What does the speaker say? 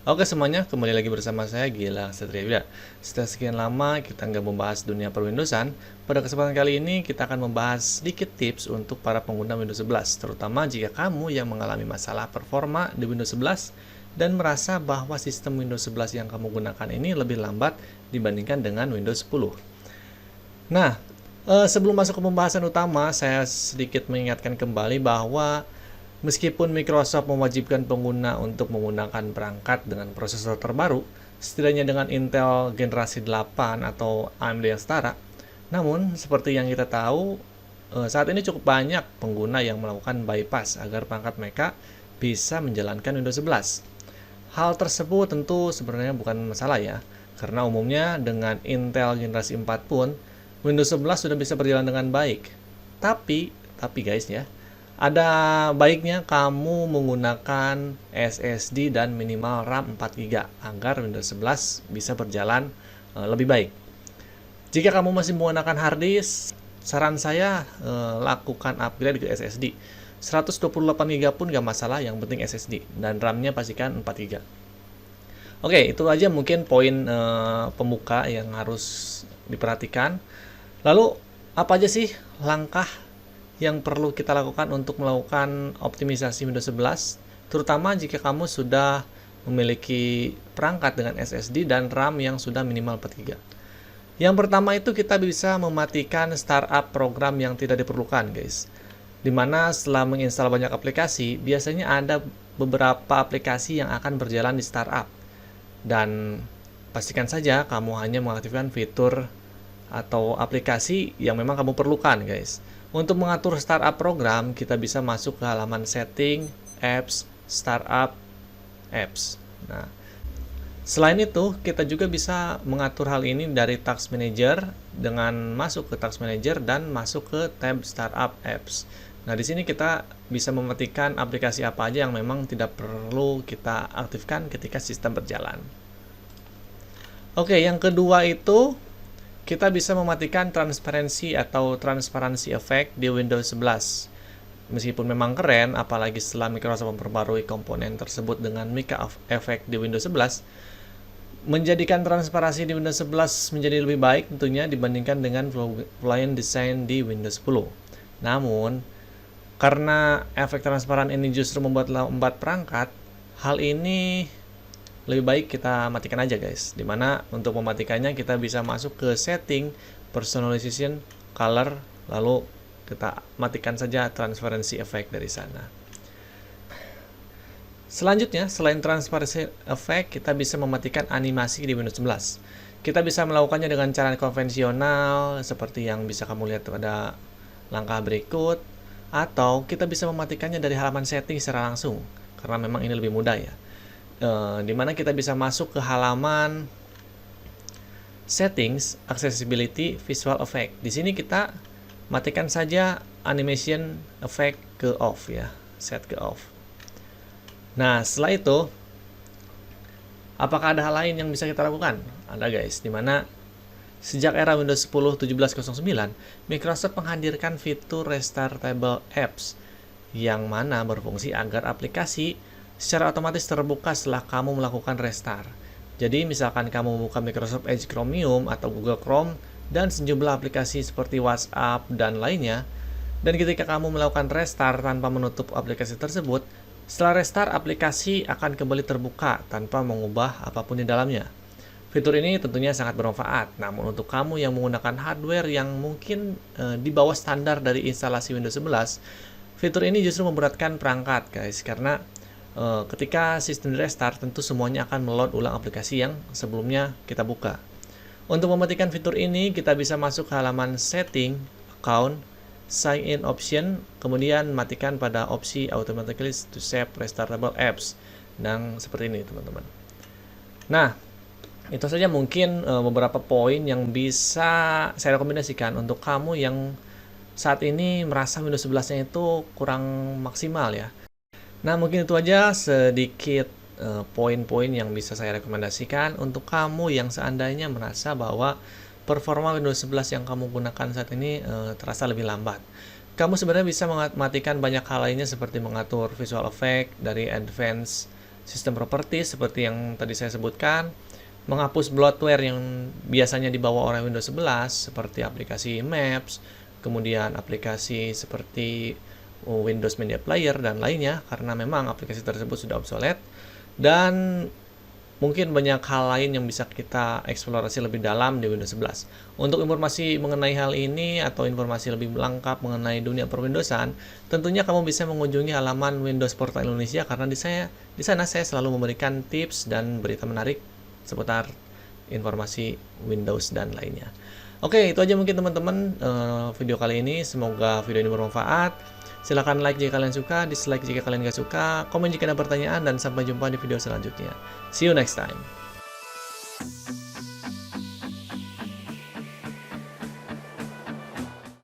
Oke semuanya, kembali lagi bersama saya Gilang Satria Yuda. Setelah sekian lama kita nggak membahas dunia per-Windowsan, pada kesempatan kali ini kita akan membahas sedikit tips untuk para pengguna Windows 11, terutama jika kamu yang mengalami masalah performa di Windows 11 dan merasa bahwa sistem Windows 11 yang kamu gunakan ini lebih lambat dibandingkan dengan Windows 10. Nah, sebelum masuk ke pembahasan utama, saya sedikit mengingatkan kembali bahwa meskipun Microsoft mewajibkan pengguna untuk menggunakan perangkat dengan prosesor terbaru, setidaknya dengan Intel generasi 8 atau AMD yang setara, namun seperti yang kita tahu, saat ini cukup banyak pengguna yang melakukan bypass agar perangkat mereka bisa menjalankan Windows 11. Hal tersebut tentu sebenarnya bukan masalah ya, karena umumnya dengan Intel generasi 4 pun, Windows 11 sudah bisa berjalan dengan baik. Tapi guys ya, ada baiknya kamu menggunakan SSD dan minimal RAM 4 GB agar Windows 11 bisa berjalan lebih baik. Jika kamu masih menggunakan hard disk, saran saya lakukan upgrade ke SSD. 128 GB pun gak masalah, yang penting SSD. Dan RAM-nya pastikan 4 GB. Oke, itu aja mungkin poin pembuka yang harus diperhatikan. Lalu, apa aja sih langkah yang perlu kita lakukan untuk melakukan optimisasi Windows 11, terutama jika kamu sudah memiliki perangkat dengan SSD dan RAM yang sudah minimal 4 GB. Yang pertama itu kita bisa mematikan startup program yang tidak diperlukan, guys. Dimana setelah menginstal banyak aplikasi, biasanya ada beberapa aplikasi yang akan berjalan di startup. Dan pastikan saja kamu hanya mengaktifkan fitur atau aplikasi yang memang kamu perlukan, guys. Untuk mengatur startup program, kita bisa masuk ke halaman setting, apps, startup, apps. Nah, selain itu, kita juga bisa mengatur hal ini dari Task Manager dengan masuk ke Task Manager dan masuk ke tab Startup Apps. Nah, di sini kita bisa mematikan aplikasi apa aja yang memang tidak perlu kita aktifkan ketika sistem berjalan. Oke, yang kedua itu kita bisa mematikan transparansi atau transparansi effect di Windows 11. Meskipun memang keren, apalagi setelah Microsoft memperbarui komponen tersebut dengan Mica Effect di Windows 11, menjadikan transparansi di Windows 11 menjadi lebih baik tentunya dibandingkan dengan Fluent Design di Windows 10. Namun, karena efek transparan ini justru membuat lambat perangkat, hal ini lebih baik kita matikan aja, guys. Dimana untuk mematikannya kita bisa masuk ke setting, personalization, color, lalu kita matikan saja transparency effect dari sana. Selanjutnya, selain transparency effect, kita bisa mematikan animasi di Windows 11. Kita bisa melakukannya dengan cara konvensional seperti yang bisa kamu lihat pada langkah berikut, atau kita bisa mematikannya dari halaman setting secara langsung karena memang ini lebih mudah ya. Dimana kita bisa masuk ke halaman settings, accessibility, visual effect. Di sini kita matikan saja animation effect ke off ya, set ke off. Nah, setelah itu apakah ada hal lain yang bisa kita lakukan? Ada, guys, dimana sejak era Windows 10 17.09, Microsoft menghadirkan fitur restartable apps yang mana berfungsi agar aplikasi secara otomatis terbuka setelah kamu melakukan restart. Jadi misalkan kamu membuka Microsoft Edge Chromium atau Google Chrome dan sejumlah aplikasi seperti WhatsApp dan lainnya, dan ketika kamu melakukan restart tanpa menutup aplikasi tersebut, setelah restart aplikasi akan kembali terbuka tanpa mengubah apapun di dalamnya. Fitur ini tentunya sangat bermanfaat, namun untuk kamu yang menggunakan hardware yang mungkin di bawah standar dari instalasi Windows 11, fitur ini justru memberatkan perangkat, guys, karena ketika sistem restart, tentu semuanya akan meload ulang aplikasi yang sebelumnya kita buka. Untuk mematikan fitur ini, kita bisa masuk ke halaman setting, account, sign in option, kemudian matikan pada opsi automatically to save restartable apps. Dan seperti ini, teman-teman. Nah, itu saja mungkin beberapa poin yang bisa saya rekomendasikan untuk kamu yang saat ini merasa Windows 11-nya itu kurang maksimal ya. Nah, mungkin itu aja sedikit poin-poin yang bisa saya rekomendasikan untuk kamu yang seandainya merasa bahwa performa Windows 11 yang kamu gunakan saat ini terasa lebih lambat. Kamu sebenarnya bisa mematikan banyak hal lainnya seperti mengatur visual effect dari advance sistem properties seperti yang tadi saya sebutkan, menghapus bloatware yang biasanya dibawa oleh Windows 11 seperti aplikasi Maps, kemudian aplikasi seperti Windows Media Player dan lainnya, karena memang aplikasi tersebut sudah obsolete. Dan mungkin banyak hal lain yang bisa kita eksplorasi lebih dalam di Windows 11. Untuk informasi mengenai hal ini atau informasi lebih lengkap mengenai dunia perwindowsan, tentunya kamu bisa mengunjungi halaman Windows Portal Indonesia, karena di sana saya selalu memberikan tips dan berita menarik seputar informasi Windows dan lainnya. Oke, itu aja mungkin teman-teman video kali ini. Semoga video ini bermanfaat. Silahkan like jika kalian suka, dislike jika kalian gak suka, komen jika ada pertanyaan, dan sampai jumpa di video selanjutnya. See you next time.